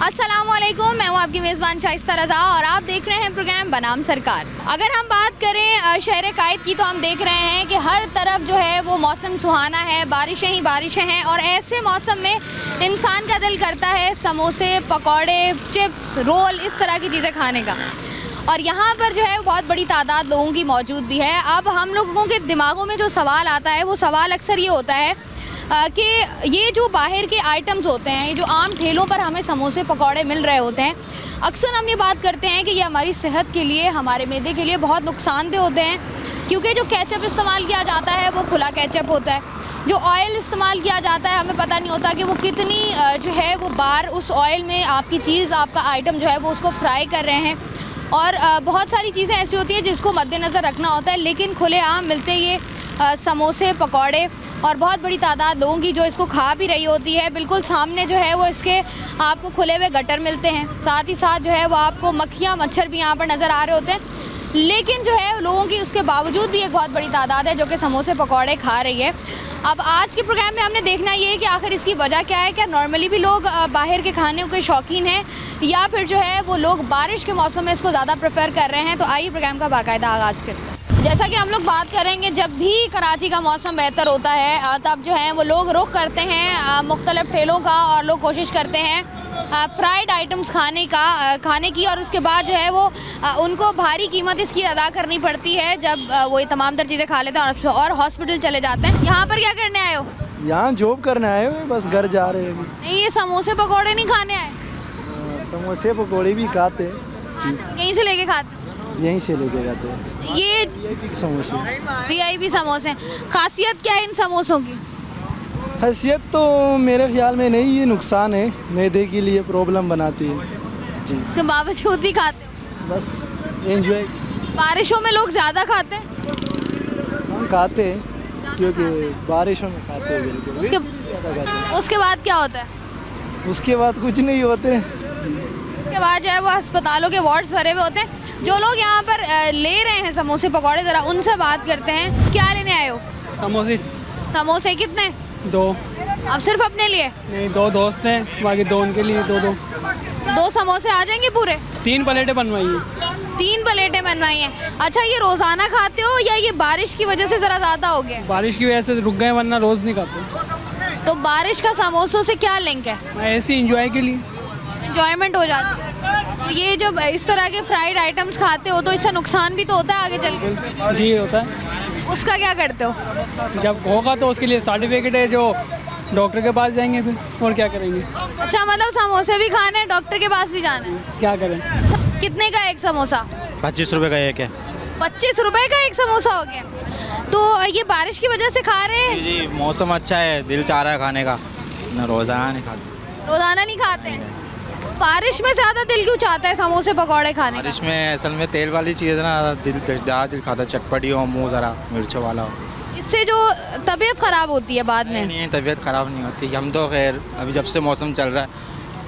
अस्सलामुअलैकुम, मैं हूँ आपकी मेज़बान शाइस्ता रज़ा और आप देख रहे हैं प्रोग्राम बनाम सरकार। अगर हम बात करें शहर कायद की तो हम देख रहे हैं कि हर तरफ जो है वो मौसम सुहाना है, बारिशें ही बारिशें हैं और ऐसे मौसम में इंसान का दिल करता है समोसे, पकौड़े, चिप्स, रोल, इस तरह की चीज़ें खाने का। और यहाँ पर जो है बहुत बड़ी तादाद लोगों की मौजूद भी है। अब हम लोगों के दिमागों में जो सवाल आता है वो सवाल अक्सर ये होता है कि ये जो बाहर के आइटम्स होते हैं, ये जो आम ठेलों पर हमें समोसे पकौड़े मिल रहे होते हैं, अक्सर हम ये बात करते हैं कि ये हमारी सेहत के लिए, हमारे मैदे के लिए बहुत नुकसानदेह होते हैं, क्योंकि जो केचप इस्तेमाल किया जाता है वो खुला केचप होता है। जो ऑयल इस्तेमाल किया जाता है हमें पता नहीं होता कि वो कितनी जो है वो बार उस ऑयल में आपकी चीज़, आपका आइटम जो है वो उसको फ्राई कर रहे हैं। और बहुत सारी चीज़ें ऐसी होती हैं जिसको मद्देनज़र रखना होता है, लेकिन खुलेआम मिलते ये समोसे, पकौड़े और बहुत बड़ी तादाद लोगों की जो इसको खा भी रही होती है। बिल्कुल सामने जो है वो इसके आपको खुले हुए गटर मिलते हैं, साथ ही साथ जो है वो आपको मक्खियाँ, मच्छर भी यहाँ पर नज़र आ रहे होते हैं। लेकिन जो है लोगों की उसके बावजूद भी एक बहुत बड़ी तादाद है जो कि समोसे पकौड़े खा रही है। अब आज के प्रोग्राम में हमने देखना ये है कि आखिर इसकी वजह क्या है। क्या नॉर्मली भी लोग बाहर के खाने के शौकीन हैं या फिर जो है वो लोग बारिश के मौसम में इसको ज़्यादा प्रेफर कर रहे हैं। तो आइए प्रोग्राम का बाकायदा आगाज़ करते हैं। जैसा कि हम लोग बात करेंगे, जब भी कराची का मौसम बेहतर होता है तब जो है वो लोग रुख करते हैं मुख्तलिफ़ ठेलों का और लोग कोशिश करते हैं फ्राइड आइटम्स खाने की। और उसके बाद जो है वो उनको भारी कीमत इसकी अदा करनी पड़ती है जब वो ये तमाम तर चीज़ें खा लेते हैं और हॉस्पिटल चले जाते हैं। यहाँ पर क्या करने आए हो? यहाँ जॉब करने आए हो, बस घर जा रहे हैं। नहीं, ये समोसे पकौड़े नहीं खाने आए? समोसे पकौड़े भी खाते हैं, यहीं से लेके खाते? यहीं से लेके जाते हैं। ये समोसे VIP समोसे, खासियत क्या है इन समोसों की? हैसियत तो मेरे ख्याल में नहीं, ये नुकसान है, मैदे के लिए प्रॉब्लम बनाती है जी। इसके बावजूद भी खाते हो? बस एंजॉय। बारिशों में लोग ज़्यादा खाते हैं? हम खाते हैं क्योंकि बारिशों में खाते हैं, बिल्कुल ज़्यादा खाते हैं। उसके बाद क्या होता है? उसके बाद कुछ नहीं होते। उसके बाद जो है वो अस्पतालों के वार्ड्स भरे हुए होते हैं। जो लोग यहाँ पर ले रहे हैं समोसे पकौड़े, ज़रा उनसे बात करते हैं। क्या लेने आए हो? समोसे कितने? 2। आप सिर्फ अपने लिए? नहीं, 2 दोस्त हैं, बाकी 2 उनके लिए। 2 समोसे आ जाएंगे पूरे? 3 प्लेटें बनवाई हैं। 3 प्लेटें बनवाई हैं। अच्छा, ये रोज़ाना खाते हो या ये बारिश की वजह से ज़रा ज़्यादा हो गया? बारिश की वजह से रुक गए, वरना रोज़ नहीं खाते। तो बारिश का समोसों से क्या लिंक है? ऐसे ही इंजॉय के लिए, एंजॉयमेंट हो जाती है। तो ये जब इस तरह के फ्राइड आइटम्स खाते हो तो इससे नुकसान भी तो होता है आगे चल के? जी होता है। उसका क्या करते हो? जब होगा तो उसके लिए सर्टिफिकेट है, जो डॉक्टर के पास जाएंगे फिर, और क्या करेंगे। अच्छा, मतलब समोसे भी खाने हैं, डॉक्टर के पास भी जाना है? क्या करें। कितने का एक समोसा? 25 रुपये का एक है। 25 रुपए का एक समोसा हो गया। तो ये बारिश की वजह से खा रहे हैं? जी, मौसम अच्छा है, दिल चाह रहा है खाने का, ना रोज़ाना नहीं खाते। रोजाना नहीं खाते हैं? बारिश में ज़्यादा दिल क्यों चाहता है समोसे पकौड़े खाने का? बारिश में असल में तेल वाली चीज़ है ना, दिल खाता है, चटपटी हो, मुँह ज़रा मिर्चों वाला हो। इससे जो तबीयत ख़राब होती है बाद में? नहीं, तबीयत ख़राब नहीं होती। हम तो खैर अभी जब से मौसम चल रहा है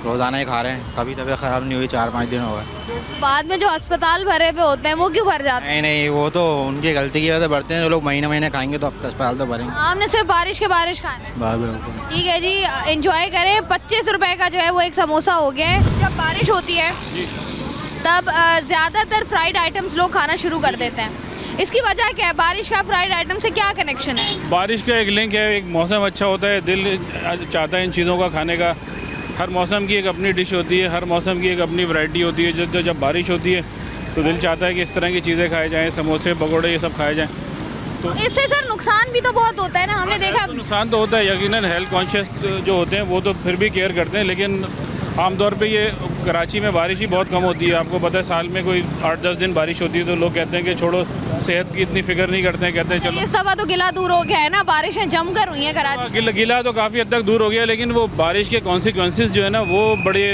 रोज़ाना ही खा रहे हैं, कभी तबीयत ख़राब नहीं हुई। 4-5 दिन हो गए। बाद में जो अस्पताल भरे हुए होते हैं वो क्यों भर जाते हैं? नहीं, वो तो उनकी गलती की वजह से भरते हैं। जो लोग महीने खाएंगे तो अस्पताल तो भरेंगे। हमने सिर्फ बारिश खाना है। बिल्कुल ठीक है जी, एंजॉय करें। 25 रुपए का जो है वो एक समोसा हो गया है। जब बारिश होती है तब ज़्यादातर फ्राइड आइटम्स लोग खाना शुरू कर देते हैं। इसकी वजह क्या है? बारिश का फ्राइड आइटम से क्या कनेक्शन है? बारिश का एक लिंक है, एक मौसम अच्छा होता है, दिल चाहता है इन चीज़ों का खाने का। हर मौसम की एक अपनी डिश होती है, हर मौसम की एक अपनी वैरायटी होती है। जब बारिश होती है तो दिल चाहता है कि इस तरह की चीज़ें खाए जाएँ, समोसे पकौड़े ये सब खाए जाएँ। तो इससे सर नुकसान भी तो बहुत होता है ना, हमने देखा। तो नुकसान तो होता है, यकीनन हेल्थ कॉन्शियस जो होते हैं वो तो फिर भी केयर करते हैं, लेकिन आमतौर पे ये कराची में बारिश ही बहुत कम होती है। आपको पता है, साल में कोई 8-10 दिन बारिश होती है तो लोग कहते हैं कि छोड़ो, सेहत की इतनी फिक्र नहीं करते हैं, कहते हैं चलो। इस दफ़ा तो गिला दूर हो गया है ना, बारिशें जमकर हुई हैं कराची। गिला तो काफ़ी हद तक दूर हो गया, लेकिन वो बारिश के कॉन्सिक्वेंसेस जो है ना वो बड़े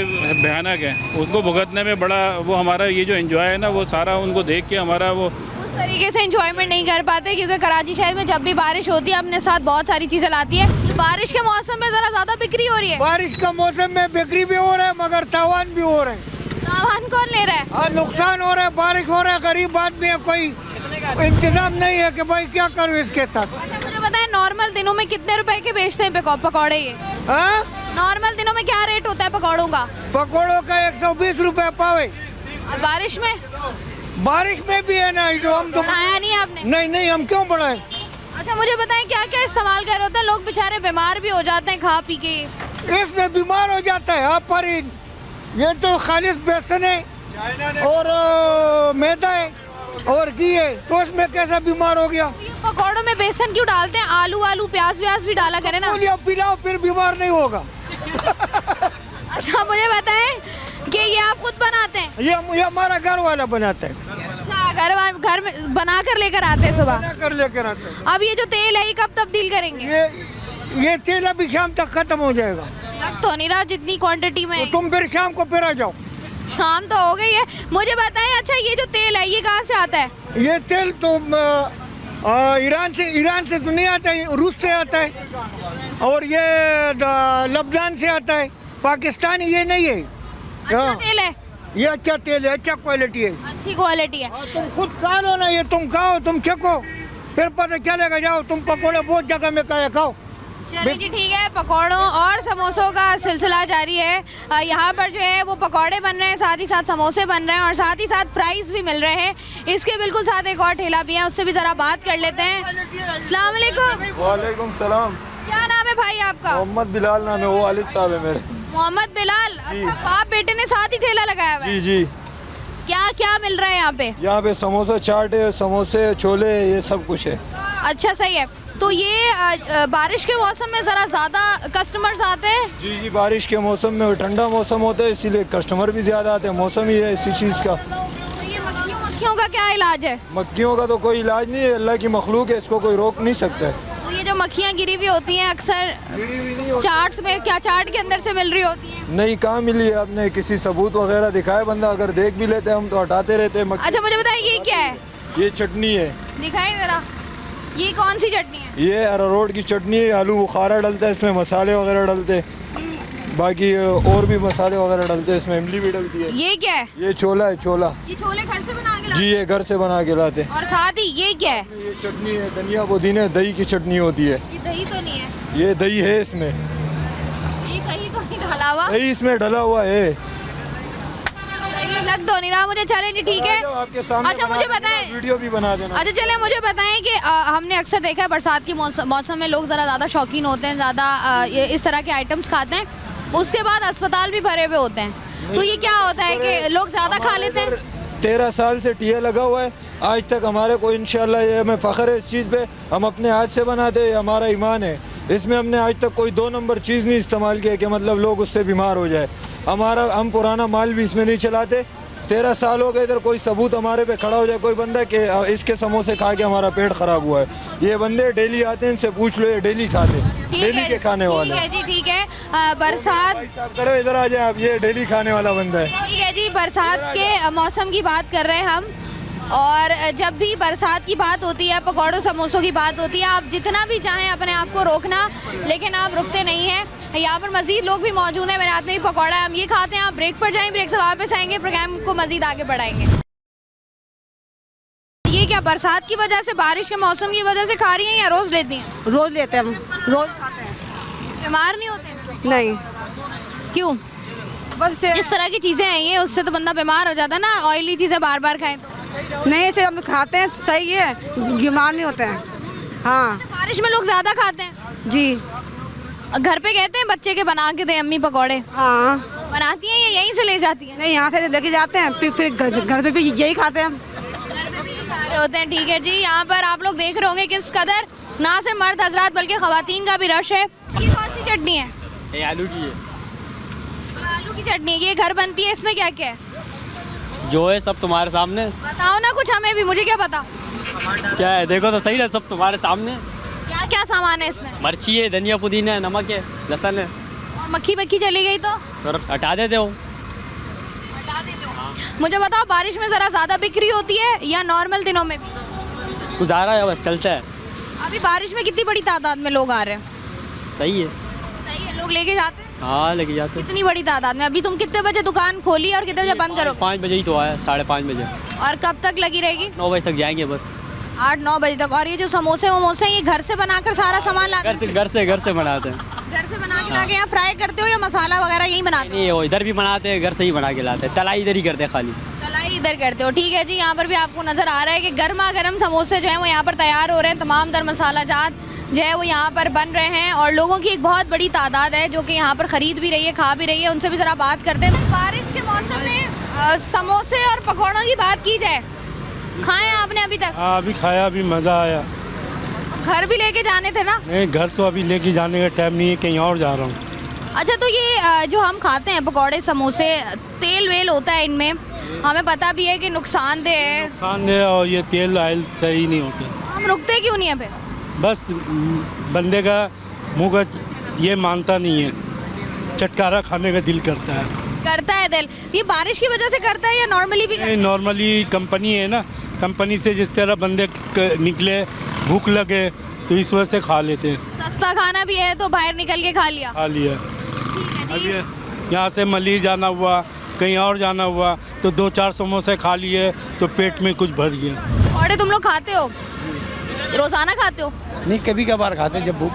भयानक हैं। उसको भुगतने में बड़ा वो हमारा ये जो एंजॉय है ना, वो सारा उनको देख के हमारा वो उस तरीके से एंजॉयमेंट नहीं कर पाते, क्योंकि कराची शहर में जब भी बारिश होती है अपने साथ बहुत सारी चीज़ें लाती है। बारिश के मौसम में ज़रा ज़्यादा बिक्री हो रही है। बारिश का मौसम में बिक्री भी हो रहा है मगर तावान भी हो रहा है। तावान कौन ले रहा है? हाँ, नुकसान हो रहा है। बारिश हो रहा है, गरीब आदमी है, कोई इंतजाम नहीं है कि भाई क्या करूँ इसके साथ। अच्छा, मुझे बताएं, नॉर्मल दिनों में कितने रुपए के बेचते हैं पकौड़े ये? हाँ, नॉर्मल दिनों में क्या रेट होता है पकौड़ों का? पकौड़ों का 120 रुपए पावे। और बारिश में? बारिश में भी है ना, जो हम तो खाया नहीं आपने? नहीं हम क्यों बढ़ाए। अच्छा मुझे बताएं क्या क्या इस्तेमाल कर रहे होते हैं लोग? बेचारे बीमार भी हो जाते हैं खा पी के। इसमें बीमार हो जाता है आप पर। ये तो खालिश बेसन है और मैदा है और घी है, तो इसमें कैसा बीमार हो गया। ये पकौड़ों में बेसन क्यों डालते हैं? आलू प्याज व्याज भी डाला करें ना। बोलिए पिलाओ फिर बीमार नहीं होगा। अच्छा मुझे बताएं कि ये आप खुद बनाते हैं? ये हमारा घर वाला बनाता है। अच्छा घर में बना कर लेकर आते हैं सुबह? बना कर लेकर आते हैं। अब ये जो तेल है ये कब तब्दील करेंगे? ये तेल अभी शाम तक खत्म हो जाएगा। लग तो नहीं रहा जितनी क्वांटिटी में है। तो तुम फिर शाम को फिर आ जाओ। शाम तो हो गई है। मुझे बताएं अच्छा ये जो तेल है ये कहाँ से आता है? ये तेल तो ईरान से तो नहीं आता है, रूस से आता है और ये लबनान से आता है। पाकिस्तानी ये नहीं है। अच्छा तेल है? ये अच्छा तेल है, अच्छा क्वालिटी है। अच्छी क्वालिटी है। तुम खुद खा लो ना, ये तुम खाओ, तुम चखो, फिर पता चलेगा। जाओ तुम पकौड़े बहुत जगह में खाओ। चलिए जी ठीक है। पकौड़ों और समोसों का सिलसिला जारी है। यहाँ पर जो है वो पकौड़े बन रहे हैं, साथ ही साथ समोसे बन रहे हैं और साथ ही साथ फ्राइज भी मिल रहे हैं। इसके बिल्कुल साथ एक और ठेला भी है, उससे भी ज़रा बात कर लेते हैं। अस्सलाम वालेकुम। वालेकुम सलाम। क्या नाम है भाई आपका? मोहम्मद बिलाल नाम है, वो वालिद साहब है मेरे। मोहम्मद बिलाल। अच्छा बाप बेटे ने साथ ही ठेला लगाया हुआ है? जी। क्या क्या मिल रहा है यहाँ पे? यहाँ पे समोसा चाट है, समोसे छोले, ये सब कुछ है। अच्छा सही है। तो ये बारिश के मौसम में ज़रा ज़्यादा कस्टमर्स आते हैं? जी बारिश के मौसम में ठंडा मौसम होता है, इसीलिए कस्टमर भी ज़्यादा आते हैं। मौसम ही है इसी चीज़ का। तो ये मक्खियों का क्या इलाज है? मक्खियों का तो कोई इलाज नहीं है, अल्लाह की मखलूक है, इसको कोई रोक नहीं सकता है। तो ये जो मक्खियाँ गिरी हुई होती हैं अक्सर चाट्स में, क्या चाट के अंदर से मिल रही होती हैं? नहीं, कहाँ मिली है? आपने किसी सबूत वगैरह दिखाए? बंदा अगर देख भी लेते हैं हम तो हटाते रहते हैं। अच्छा मुझे बताइए ये क्या है? ये चटनी है। दिखाइए ज़रा, ये कौन सी चटनी है? ये अरारोट की चटनी है। आलू बुखारा डलता है इसमें, मसाले वगैरह डलते हैं, बाकी और भी मसाले वगैरह डलते हैं इसमें, इमली भी डलती है। ये क्या है? ये छोला है, छोला। ये छोले घर से बना के लाते जी ये घर से बना के लाते हैं। और साथ ही ये क्या है? ये चटनी है, धनिया पुदीना दही की चटनी होती है। ये दही तो नहीं है? ये दही है इसमें। ये दही तो नहीं डाला हुआ? दही इसमें डला हुआ है। दही लग तो नहीं रहा मुझे। चलें जी ठीक है। आपके सामने अच्छा मुझे बताएं, वीडियो भी बना देना। अच्छा चले मुझे बताएं कि हमने अक्सर देखा है बरसात के मौसम में लोग ज़रा ज़्यादा शौकीन होते हैं, ज़्यादा इस तरह के आइटम्स खाते हैं, उसके बाद अस्पताल भी भरे हुए होते हैं। तो ये क्या होता है कि लोग ज़्यादा खा लेते हैं? 13 साल से टीया लगा हुआ है, आज तक हमारे को इंशाल्लाह ये हमें फ़ख्र है इस चीज़ पे। हम अपने हाथ से बनाते हैं, हमारा ईमान है। इसमें हमने आज तक कोई 2 नंबर चीज़ नहीं इस्तेमाल किया कि मतलब लोग उससे बीमार हो जाए। हम पुराना माल भी इसमें नहीं चलाते। 13 साल हो गए, इधर कोई सबूत हमारे पे खड़ा हो जाए कोई बंदा कि इसके समोसे खा के हमारा पेट ख़राब हुआ है। ये बंदे डेली आते हैं, इनसे पूछ लो, ये डेली खाते हैं, डेली के खाने वाले। ठीक है जी ठीक है। बरसात करो इधर आ जाए आप, ये डेली खाने वाला बंदा है। ठीक है जी। बरसात के मौसम की बात कर रहे हैं हम, और जब भी बरसात की बात होती है, पकौड़ों समोसों की बात होती है, आप जितना भी चाहें अपने आप को रोकना, लेकिन आप रुकते नहीं हैं। यहाँ पर मजीद लोग भी मौजूद हैं, मेरे हाथ में भी पकौड़ा है, हम ये खाते हैं। आप ब्रेक पर जाएं, ब्रेक से वापस आएंगे, प्रोग्राम को मजीद आगे बढ़ाएंगे। ये क्या बरसात की वजह से, बारिश के मौसम की वजह से खा रही हैं या रोज़ लेती हैं? रोज लेते हैं, हम रोज खाते हैं। बीमार नहीं होते? नहीं, क्यों? बस जिस तरह की चीज़ें हैं ये, उससे तो बंदा बीमार हो जाता है ना, ऑयली चीज़ें बार बार खाएं तो। नहीं, ऐसे हम खाते हैं, सही है, बीमार नहीं होते हैं। हाँ बारिश में लोग ज़्यादा खाते हैं जी। घर पे कहते हैं बच्चे के बना के दे अम्मी पकौड़े? हाँ बनाती हैं या यहीं से ले जाती हैं? नहीं, यहाँ से लेके जाते हैं, फिर घर पे भी यही खाते हैं हम। घर पे भी खा रहे होते हैं। ठीक है जी। यहाँ पर आप लोग देख रहे होंगे किस कदर ना सिर्फ मर्द हजरात बल्कि खवातीन का भी रश है। ये कौन सी चटनी है? ये आलू की है। आलू की चटनी है। ये घर बनती है, इसमें क्या क्या है? जो है सब तुम्हारे सामने। बताओ ना कुछ हमें भी, मुझे क्या पता। क्या है देखो तो सही है, सब तुम्हारे सामने। क्या क्या सामान है इसमें? मिर्ची है, धनिया पुदीना है, नमक है, लहसुन है। और मक्खी बक्खी चली गई तो और हटा देते हो। हटा देते हो। मुझे बताओ बारिश में ज़रा ज़्यादा बिक्री होती है या नॉर्मल दिनों में भी? गुजारा है, बस चलता है। अभी बारिश में कितनी बड़ी तादाद में लोग आ रहे हैं? सही है। सही है, लोग लेके जाते हैं? हाँ लेके जाते हैं। कितनी बड़ी तादाद में? अभी तुम कितने बजे दुकान खोली और कितने बजे बंद करो? 5 बजे ही तो आया, 5:30 बजे। और कब तक लगी रहेगी? 9 बजे तक जाएंगे बस। 8-9 बजे तक। और ये जो समोसे वमोसे ये घर से बनाकर सारा सामान लाते घर से बनाते हैं। घर से बना के लाके यहाँ फ्राई करते हो या मसाला वगैरह यहीं बनाते हो? नहीं वो इधर भी बनाते हैं, घर से ही बना के लाते हैं, तलाई इधर ही करते हैं खाली। तलाई इधर करते हो, ठीक है जी। यहाँ पर भी आपको नज़र आ रहा है कि गर्मा गर्म समोसे जो है वो यहाँ पर तैयार हो रहे हैं। तमाम तर मसाला जात जो है वो यहाँ पर बन रहे हैं और लोगों की एक बहुत बड़ी तादाद है जो कि यहाँ पर ख़रीद भी रही है, खा भी रही है। उनसे भी ज़रा बात करते हैं। बारिश के मौसम में समोसे और पकौड़ों की बात की जाए, खाए आपने अभी तक? हाँ अभी खाया, अभी मज़ा आया। घर भी लेके जाने थे ना? नहीं घर तो अभी लेके जाने का टाइम नहीं है, कहीं और जा रहा हूँ। अच्छा, तो ये जो हम खाते हैं पकौड़े समोसे, तेल वेल होता है इनमें, हमें पता भी है कि नुकसानदेह है। नुकसान है और ये तेल ऑयल सही नहीं होते। हम रुकते क्यों नहीं है पे? बस बंदे का मुँह का ये मानता नहीं है, चटकारा खाने का दिल करता है दिल। ये बारिश की वजह से करता है या नॉर्मली भी? नहीं नॉर्मली कंपनी है ना, कंपनी से जिस तरह बंदे निकले, भूख लगे तो इस वजह से खा लेते हैं। सस्ता खाना भी है तो बाहर निकल के खा लिया। ठीक है जी। अभी यहाँ से मली जाना हुआ, कहीं और जाना हुआ तो 2-4 समोसे खा लिए तो पेट में कुछ भर गया। पकौड़े तुम लोग खाते हो? रोजाना खाते हो? नहीं कभी कभार खाते जब भूख।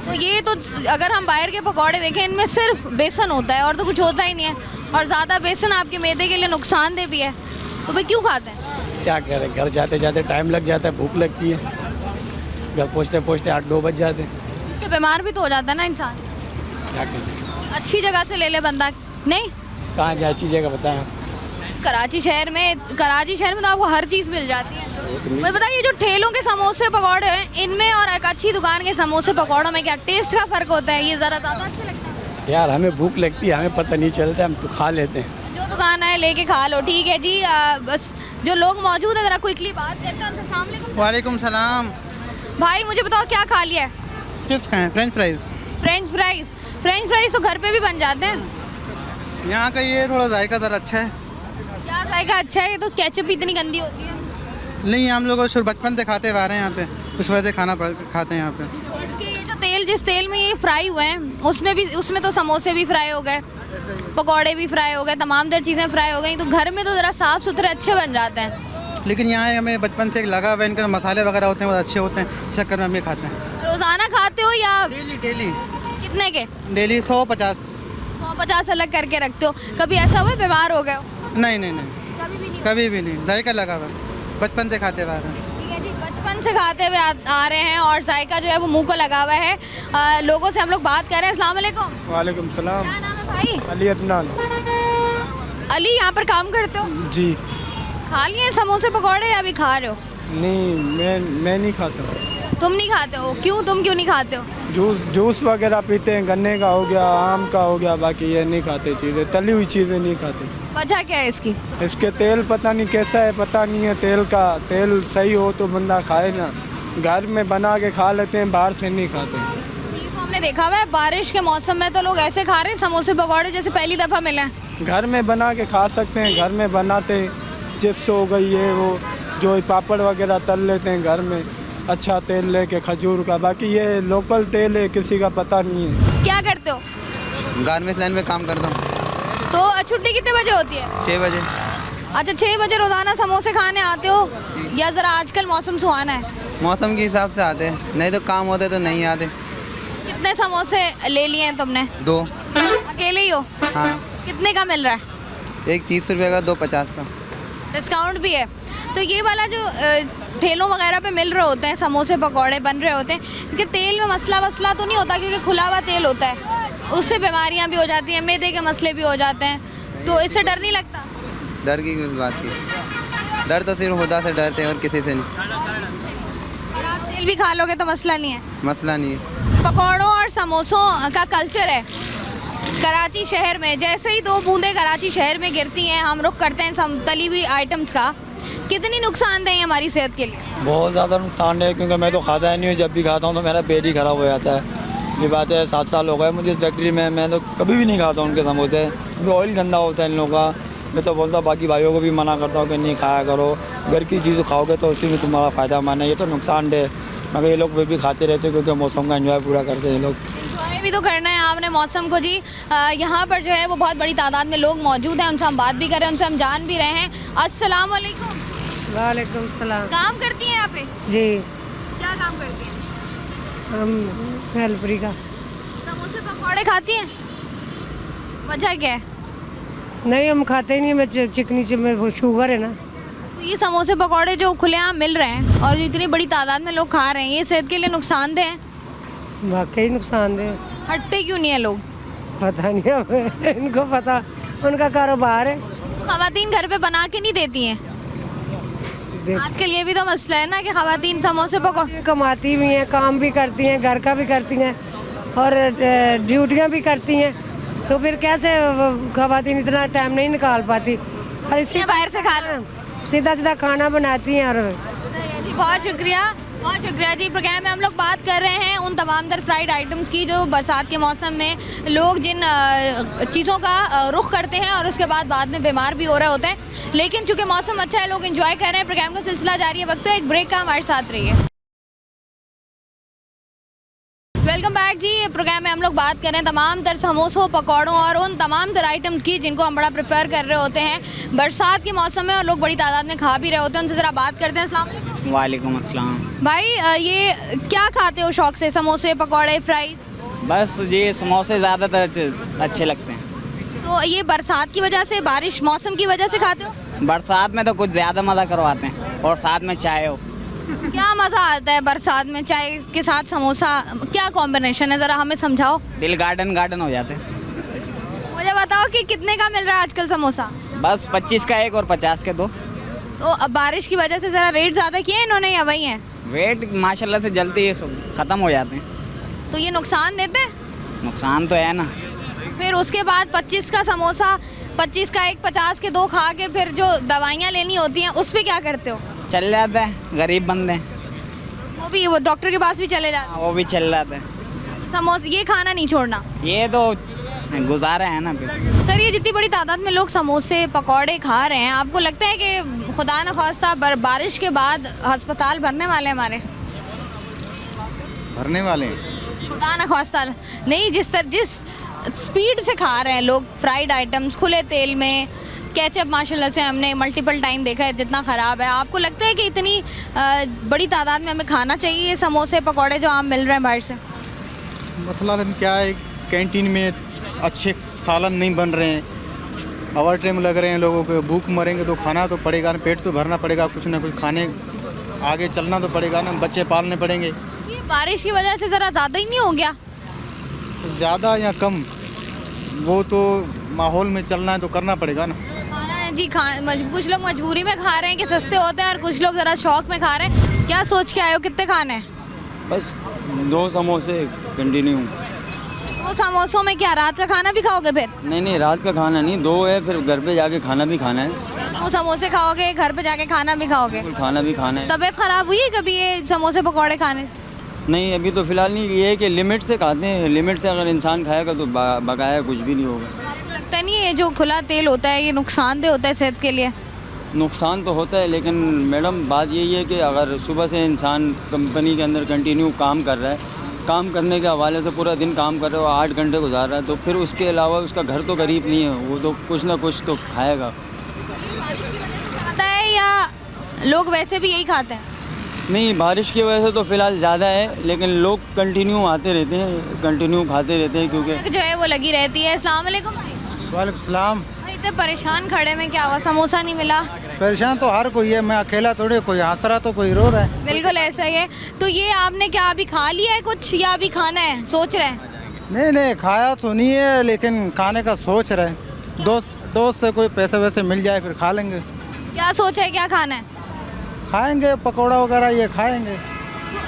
तो ये तो अगर हम बाहर के पकौड़े देखें, इनमें सिर्फ बेसन होता है और तो कुछ होता ही नहीं है, और ज़्यादा बेसन आपके मैदे के लिए नुकसानदेह भी है, तो भाई क्यों खाते हैं? क्या करें, घर जाते जाते टाइम लग जाता है, भूख लगती है, घर पहुँचते पहुँचते 8-9 बज जाते हैं। इससे बीमार भी तो हो जाता है ना इंसान। क्या करें, अच्छी जगह से ले ले बंदा, नहीं? कहाँ क्या अच्छी जगह बताएं आप? कराची शहर में तो आपको हर चीज़ मिल जाती है। मुझे बताइए, जो ठेलों के समोसे पकौड़े हैं, इनमें और एक अच्छी दुकान के समोसे पकौड़ों में क्या टेस्ट का फ़र्क होता है? ये ज़रा ज़्यादा अच्छे लगते हैं? यार हमें भूख लगती है, हमें पता नहीं चलता, हम तो खा लेते हैं। जो दुकान है लेके खा लो, ठीक है जी। बस जो लोग मौजूद है ज़रा क्विकली बात करते हैं उनसे। अस्सलाम वालेकुम। वालेकुम सलाम। भाई मुझे बताओ क्या खा लिया है? चिप्स खाएं, फ्रेंच फ्राइज। फ्रेंच फ्राइज तो घर पे भी बन जाते हैं। यहाँ का ये थोड़ा जायका ज़रा अच्छा है। क्या जायका अच्छा है? ये तो केचप इतनी गंदी होती है। नहीं हम लोग शुरू बचपन से खाते आ रहे हैं यहाँ पे, उस वजह से खाते हैं यहाँ पे। तो इसके ये जो तेल, जिस तेल में ये फ्राई हुए हैं, उसमें तो समोसे भी फ्राई हो गए, पकौड़े भी फ्राई हो गए, तमाम तर चीज़ें फ्राई हो गई। तो घर में तो ज़रा साफ़ सुथरे अच्छे बन जाते हैं। लेकिन यहाँ हमें बचपन से एक लगा हुआ है, इनके मसाले वगैरह होते हैं वो अच्छे होते हैं, इस चक्कर में हम ये खाते हैं। रोज़ाना खाते हो या डेली? कितने के? डेली 150। 150 अलग करके रखते हो? कभी ऐसा हुआ बीमार हो गए हो? नहीं कभी भी नहीं, जायका लगा हुआ, बचपन से खाते हुए आ रहे हैं। ठीक है जी, बचपन से खाते हुए आ रहे हैं और जायका जो है वो मुंह को लगा हुआ है। लोगों से हम लोग बात कर रहे हैं। अस्सलाम वालेकुम। वालेकुम सलाम। क्या नाम है भाई? अली अदनान। अली, यहाँ पर काम करते हो? जी। खा लिए समोसे पकौड़े या अभी खा रहे हो? नहीं मैं नहीं खाता। तुम नहीं खाते हो? तुम क्यों नहीं खाते हो? जूस वगैरह पीते हैं, गन्ने का हो गया, आम का हो गया, बाकी ये नहीं खाते चीज़ें, तली हुई चीज़ें नहीं खाते। वजह क्या है इसकी? इसके तेल पता नहीं कैसा है, पता नहीं है। तेल सही हो तो बंदा खाए ना, घर में बना के खा लेते हैं, बाहर से नहीं खाते। ये तो हमने देखा हुआ है, बारिश के मौसम में तो लोग ऐसे खा रहे हैं समोसे पकौड़े जैसे पहली दफ़ा मिले हैं। घर में बना के खा सकते हैं, घर में बनाते हैं, चिप्स हो गई है, वो जो पापड़ वगैरह तल लेते हैं घर में, अच्छा तेल लेके खजूर का। बाकी ये लोकल तेल है, किसी का पता नहीं है। क्या करते हो? गारमेंट्स लाइन में काम करता हूँ। तो छुट्टी कितने बजे होती है? 6 बजे। अच्छा, 6 बजे रोज़ाना समोसे खाने आते हो या ज़रा आजकल मौसम सुहाना है? मौसम के हिसाब से आते हैं, नहीं तो काम होते तो नहीं आते। कितने समोसे ले लिए हैं तुमने? 2। अकेले ही हो? हाँ। कितने का मिल रहा है? एक 30 रुपये का, 2 50 का। डिस्काउंट भी है। तो ये वाला जो ठेलों वगैरह पे मिल रहे होते हैं समोसे पकौड़े बन रहे होते हैं, इनके तेल में मसला वसला तो नहीं होता? क्योंकि खुला हुआ तेल होता है, उससे बीमारियां भी हो जाती हैं, मैदे के मसले भी हो जाते हैं, तो इससे डर नहीं लगता? डर की किस बात की? डर तो सिर्फ खुदा से डरते हैं और किसी से नहीं। और आप तेल भी खा लोगे तो मसला नहीं है? मसला नहीं है। पकौड़ों और समोसों का कल्चर है कराची शहर में। जैसे ही 2 बूंदें कराची शहर में गिरती हैं, हम रुख करते हैं तली हुई आइटम्स का। कितनी नुकसानदेह है हमारी सेहत के लिए? बहुत ज़्यादा नुकसान है, क्योंकि मैं तो खाता ही नहीं हूँ, जब भी खाता हूँ तो मेरा पेट ही ख़राब हो जाता है। ये बात है, 7 साल हो गए मुझे इस फैक्ट्री में, मैं तो कभी भी नहीं खाता उनके समोसे, क्योंकि ऑयल गंदा होता है इन लोगों का। मैं तो बोलता हूँ बाकी भाइयों को भी मना करता हूँ कि नहीं खाया करो, घर की चीज़ खाओगे तो उसी में तुम्हारा फ़ायदा माना। ये तो नुकसानदेह, मगर ये लोग वे भी खाते रहते हैं क्योंकि मौसम का एंजॉय पूरा करते हैं ये लोग। एंजॉय भी तो करना है आपने मौसम को जी। यहाँ पर जो है वो बहुत बड़ी तादाद में लोग मौजूद हैं, उनसे हम बात भी कर रहे हैं, उनसे हम जान भी रहे हैं। अस्सलाम वालेकुम। वालेकुम सलाम। काम करती हैं यहाँ पे? जी। क्या काम करती हैं? हम हेल्परी का। समोसे पकौड़े खाती हैं? वजह क्या है? नहीं हम खाते नहीं, मैं चिकनी से मैं वो शुगर है ना। तो ये समोसे पकौड़े जो खुलेआम मिल रहे हैं और इतनी बड़ी तादाद में लोग खा रहे हैं, ये सेहत के लिए नुकसानदेह हैं? वाकई नुकसानदेह। हटते क्यों नहीं है लोग? पता नहीं हमें, इनको पता, उनका कारोबार है। खवातीन घर पे बना के नहीं देती हैं? आजकल ये भी तो मसला है ना कि खवातीन समोसे पकौड़े कमाती भी हैं, काम भी करती हैं, घर का भी करती हैं और ड्यूटियाँ भी करती हैं, तो फिर कैसे खवातीन इतना टाइम नहीं निकाल पाती। और इसी बाहर से खा लो। सीधा सीधा खाना बनाती हैं। और सही है जी, बहुत शुक्रिया जी। प्रोग्राम में हम लोग बात कर रहे हैं उन तमाम तर फ्राइड आइटम्स की जो बरसात के मौसम में लोग जिन चीज़ों का रुख करते हैं और उसके बाद में बीमार भी हो रहे होते हैं। लेकिन चूंकि मौसम अच्छा है, लोग एंजॉय कर रहे हैं, प्रोग्राम का सिलसिला जारी है। वक्त तो एक ब्रेक का, हमारे साथ रहिए। वेलकम बैक जी। प्रोग्राम में हम लोग बात कर रहे हैं तमाम तर समोसों, पकौड़ों और उन तमाम तर आइटम्स की जिनको हम बड़ा प्रेफर कर रहे होते हैं बरसात के मौसम में और लोग बड़ी तादाद में खा भी रहे होते हैं। उनसे ज़रा बात करते हैं। अस्सलाम वालेकुम। वालेकुम अस्सलाम। भाई ये क्या खाते हो शौक से? समोसे, पकौड़े, फ्राई? बस ये समोसे ज़्यादातर अच्छे लगते हैं। तो ये बरसात की वजह से, बारिश मौसम की वजह से खाते हो? बरसात में तो कुछ ज़्यादा मज़ा करवाते हैं और साथ में चाय हो। क्या मज़ा आता है बरसात में चाय के साथ समोसा? क्या कॉम्बिनेशन है, ज़रा हमें समझाओ। दिल गार्डन हो जाते हैं। मुझे बताओ कि कितने का मिल रहा है आजकल समोसा? बस 25 का एक और 50 के दो। तो अब बारिश की वजह से ज़रा रेट ज़्यादा किए हैं इन्होंने या वही है? वेट माशाल्लाह से जल्दी ख़त्म हो जाते हैं। तो ये नुकसान देते हैं? नुकसान तो है ना। फिर उसके बाद 25 का समोसा, 25 का एक, 50 के दो खा के फिर जो दवाइयाँ लेनी होती हैं उस पर क्या करते हो? चल जाता है, गरीब बंदे वो डॉक्टर के पास भी चले जाते हैं? वो भी चल जाता है। समोसे ये खाना नहीं छोड़ना, ये तो गुजारा है ना। फिर सर ये जितनी बड़ी तादाद में लोग समोसे पकौड़े खा रहे हैं, आपको लगता है कि खुदा न खास्ता बारिश के बाद अस्पताल भरने वाले हैं हमारे? भरने वाले हैं? खुदा न खास्ता नहीं, जिस स्पीड से खा रहे हैं लोग फ्राइड आइटम्स खुले तेल में, केचप माशाल्लाह से हमने मल्टीपल टाइम देखा है जितना ख़राब है। आपको लगता है कि इतनी बड़ी तादाद में हमें खाना चाहिए ये समोसे पकौड़े जो आम मिल रहे हैं बाहर से? मसला क्या है, कैंटीन में अच्छे सालन नहीं बन रहे हैं, ओवर टाइम लग रहे हैं लोगों को, भूख मरेंगे तो खाना तो पड़ेगा ना, पेट तो भरना पड़ेगा, कुछ ना कुछ खाने आगे चलना तो पड़ेगा ना, बच्चे पालने पड़ेंगे। ये बारिश की वजह से ज़रा ज़्यादा ही नहीं हो गया? ज़्यादा या कम वो तो माहौल में चलना है तो करना पड़ेगा ना। खाना है जी, कुछ लोग मजबूरी में खा रहे हैं कि सस्ते होते हैं और कुछ लोग ज़रा शौक में खा रहे हैं। क्या सोच के आए हो, कितने खाने हैं? बस 2 समोसे कंटिन्यू। 2 समोसों में क्या रात का खाना भी खाओगे फिर? नहीं रात का खाना नहीं, 2 है, फिर घर पे जाके खाना भी खाना है। 2 समोसे खाओगे, घर पे जाके खाना भी खाओगे? खाना भी खाना है। तबीयत ख़राब हुई है कभी ये समोसे पकौड़े खाने से? नहीं अभी तो फ़िलहाल नहीं, ये है कि लिमिट से खाते हैं, लिमिट से अगर इंसान खाएगा तो बकाया कुछ भी नहीं होगा। आपको लगता नहीं है ये जो खुला तेल होता है ये नुकसानदेह होता है सेहत के लिए? नुकसान तो होता है, लेकिन मैडम बात यही है कि अगर सुबह से इंसान कंपनी के अंदर कंटिन्यू काम कर रहा है, काम करने के हवाले से पूरा दिन काम कर रहा है, 8 घंटे गुजार रहा है, तो फिर उसके अलावा उसका घर तो गरीब नहीं है, वो तो कुछ ना कुछ तो खाएगा। ये बारिश की वजह से ज़्यादा है या लोग वैसे भी यही खाते हैं? नहीं बारिश की वजह से तो फ़िलहाल ज़्यादा है, लेकिन लोग कंटिन्यू आते रहते हैं, कंटिन्यू खाते रहते हैं क्योंकि जो है वो लगी रहती है। अस्सलाम वालेकुम भाई। वालेकुम सलाम। भाई इतने परेशान खड़े में क्या हुआ, समोसा नहीं मिला? परेशान तो हर कोई है, मैं अकेला थोड़ी, कोई हंस रहा तो कोई रो रहा है। बिल्कुल ऐसा ही है। तो ये आपने क्या अभी खा लिया है कुछ या अभी खाना है, सोच रहे हैं? नहीं खाया तो नहीं है, लेकिन खाने का सोच रहे हैं। दोस्त से कोई पैसे वैसे मिल जाए फिर खा लेंगे। क्या सोचा है, क्या खाना है? खाएंगे पकौड़ा वगैरह ये खाएंगे।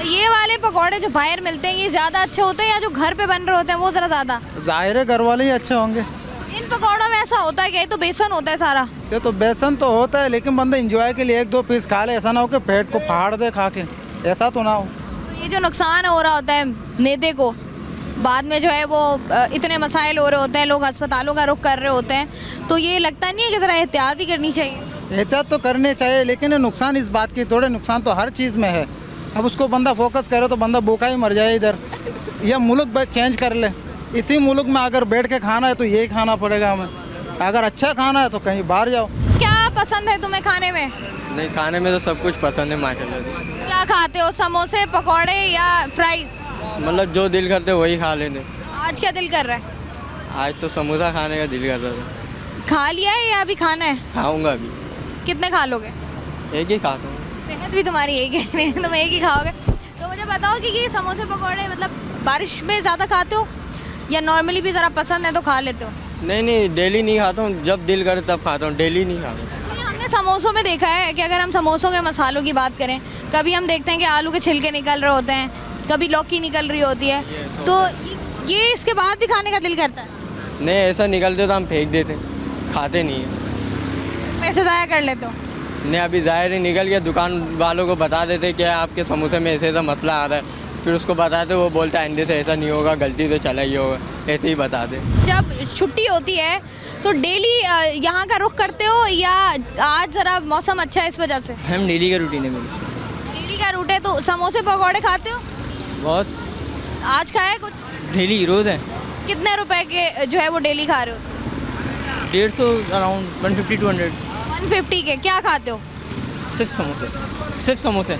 ये वाले पकौड़े जो बाहर मिलते हैं ये ज़्यादा अच्छे होते हैं या जो घर पे बन रहे होते हैं वो ज़रा ज़्यादा? ज़ाहिर है घर वाले ही अच्छे होंगे। इन पकौड़ों में ऐसा होता है कि ये तो बेसन होता है सारा? ये तो बेसन तो होता है, लेकिन बंदा इंजॉय के लिए 1-2 पीस खा ले, ऐसा ना हो कि पेट को फाड़ दे खा के, ऐसा तो ना हो। तो ये जो नुकसान हो रहा होता है मैदे को, बाद में जो है वो इतने मसाइल हो रहे होते हैं, लोग अस्पतालों का रुख कर रहे होते हैं, तो ये लगता नहीं है कि ज़रा एहतियात ही करनी चाहिए? एहतियात तो करने चाहिए, लेकिन नुकसान इस बात की, थोड़े नुकसान तो हर चीज़ में है। अब उसको बंदा फोकस करे तो बंदा भूखा ही मर जाए इधर, या मुल्क चेंज कर ले। इसी मुल्क में अगर बैठ के खाना है तो यही खाना पड़ेगा हमें, अगर अच्छा खाना है तो कहीं बाहर जाओ। क्या पसंद है तुम्हें खाने में? नहीं खाने में तो सब कुछ पसंद है माशाल्लाह। क्या खाते हो, समोसे पकौड़े या फ्राइज? मतलब जो दिल करते वही खा लेते। आज क्या दिल कर रहा है? आज तो समोसा खाने का दिल कर रहा था। खा लिया है या अभी खाना है? खाऊंगा अभी। कितने खा लोगे? एक ही खाता हूँ। सेहत भी तुम्हारी एक है नहीं तुम एक ही खाओगे। तो मुझे बताओ कि ये समोसे पकौड़े मतलब बारिश में ज़्यादा खाते हो या नॉर्मली भी ज़रा पसंद है तो खा लेते हो? नहीं डेली नहीं खाता हूँ, जब दिल करे तब खाता हूँ, डेली नहीं खाता। तो ये हमने समोसों में देखा है कि अगर हम समोसों के मसालों की बात करें, कभी हम देखते हैं कि आलू के छिलके निकल रहे होते हैं, कभी लौकी निकल रही होती है, तो ये इसके बाद भी खाने का दिल करता है? नहीं, ऐसा निकलते तो हम फेंक देते, खाते नहीं है। पैसे ज़ाया कर लेते हो? नहीं, अभी ज़ाहिर ही निकल गया, दुकान वालों को बता देते कि आपके समोसे में ऐसे ऐसा मसला आ रहा है, फिर उसको बताते, वो बोलता है आइंदे से ऐसा नहीं होगा, गलती से चला ही होगा, ऐसे ही बता दे। जब छुट्टी होती है तो डेली यहाँ का रुख करते हो या आज ज़रा मौसम अच्छा है इस वजह से? हम डेली का रूटीन है मेरी। डेली का रूट है तो समोसे पकौड़े खाते हो? बहुत। आज खाया कुछ? डेली रोज़ है। कितने रुपए के जो है वो डेली खा रहे हो? 150 अराउंड 150 200। 150 के क्या खाते हो? सिर्फ समोसे, सिर्फ समोसे।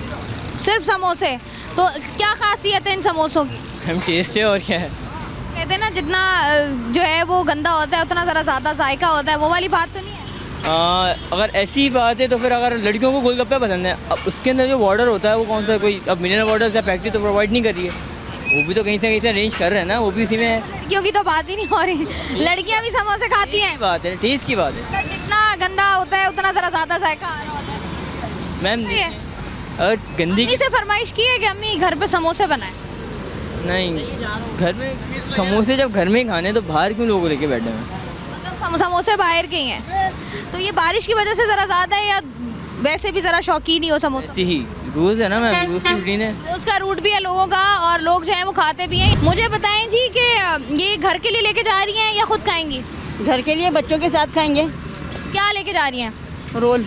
सिर्फ समोसे? तो क्या खासियत है इन समोसों की? हम टेस्ट है और क्या है। कहते हैं ना जितना जो है वो गंदा होता है उतना ज़रा ज़्यादा जायका होता है, वो वाली बात तो नहीं है? अगर ऐसी बात है तो फिर अगर लड़कियों को गोलगप्पे पसंद है, अब उसके अंदर जो बॉर्डर होता है वो कौन सा, कोई अब मिनरल वाटर या फैक्ट्री तो प्रोवाइड नहीं कर रही है, वो भी तो कहीं से अरेंज कर रहे हैं ना, वो भी उसी में है। लड़कियों की तो बात ही नहीं हो रही, लड़कियां भी समोसे खाती हैं। बात है, टेस्ट की बात है। तो जितना गंदा होता है उतना ज़रा ज़्यादा जायका आ रहा होता है। मैम सही है। अगर गंदी अम्मी से फरमाइश की है कि अम्मी घर पे समोसे बनाए? नहीं, घर में समोसे जब घर में ही खाने तो बाहर क्यों लोगों लेके बैठे हैं? मतलब समोसे बाहर के ही हैं, तो ये बारिश की वजह से ज़रा ज़्यादा है या वैसे भी ज़रा शौकीन ही हो समोसा? ऐसे ही रोज़ है ना मैम, रोज़ की रूटीन है। रोज़ का रूट भी है लोगों का और लोग जो है वो खाते भी हैं। मुझे बताएं जी कि ये घर के लिए लेके जा रही हैं या खुद खाएंगी? घर के लिए, बच्चों के साथ खाएंगे। क्या लेके जा रही हैं? रोल।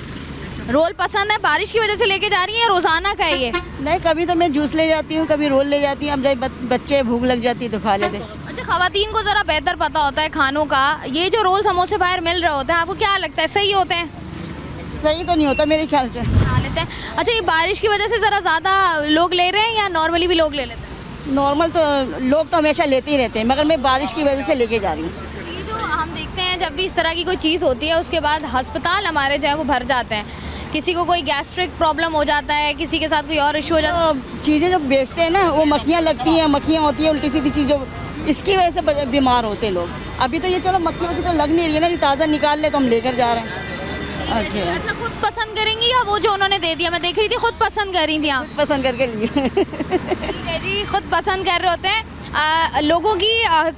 रोल पसंद है, बारिश की वजह से लेके जा रही हैं या रोज़ाना का है ये? नहीं, कभी तो मैं जूस ले जाती हूँ, कभी रोल ले जाती हूँ, अब जब बच्चे भूख लग जाती है तो खा लेते। अच्छा, ख़वातीन को ज़रा बेहतर पता होता है खानों का, ये जो रोल समोसे बाहर मिल रहे होते हैं आपको क्या लगता है सही होते हैं? सही तो नहीं होता मेरे ख्याल से। खा लेते हैं। अच्छा, ये बारिश की वजह से ज़रा ज़्यादा लोग ले रहे हैं या नॉर्मली भी लोग ले लेते हैं? नॉर्मल तो लोग तो हमेशा लेते ही रहते हैं, मगर मैं बारिश की वजह से लेके जा रही हूँ। ये जो हम देखते हैं जब भी इस तरह की कोई चीज़ होती है उसके बाद अस्पताल हमारे जो है वो भर जाते हैं, किसी को कोई गैस्ट्रिक प्रॉब्लम हो जाता है, किसी के साथ कोई और इशू हो जाता है। तो चीज़ें जो बेचते हैं ना वो मक्खियाँ लगती हैं, मक्खियाँ होती हैं, उल्टी सीधी चीज़, जो इसकी वजह से बीमार होते हैं लोग। अभी तो ये चलो मक्खी वक्खी तो लग नहीं रही है ना, ये ताज़ा निकाल ले तो हम लेकर जा रहे हैं। अच्छा, खुद पसंद करेंगी या वो जो उन्होंने दे दिया? मैं देख रही थी खुद पसंद कर रही थी आप? पसंद करके लिए। ठीक है जी, खुद पसंद कर रहे होते हैं। लोगों की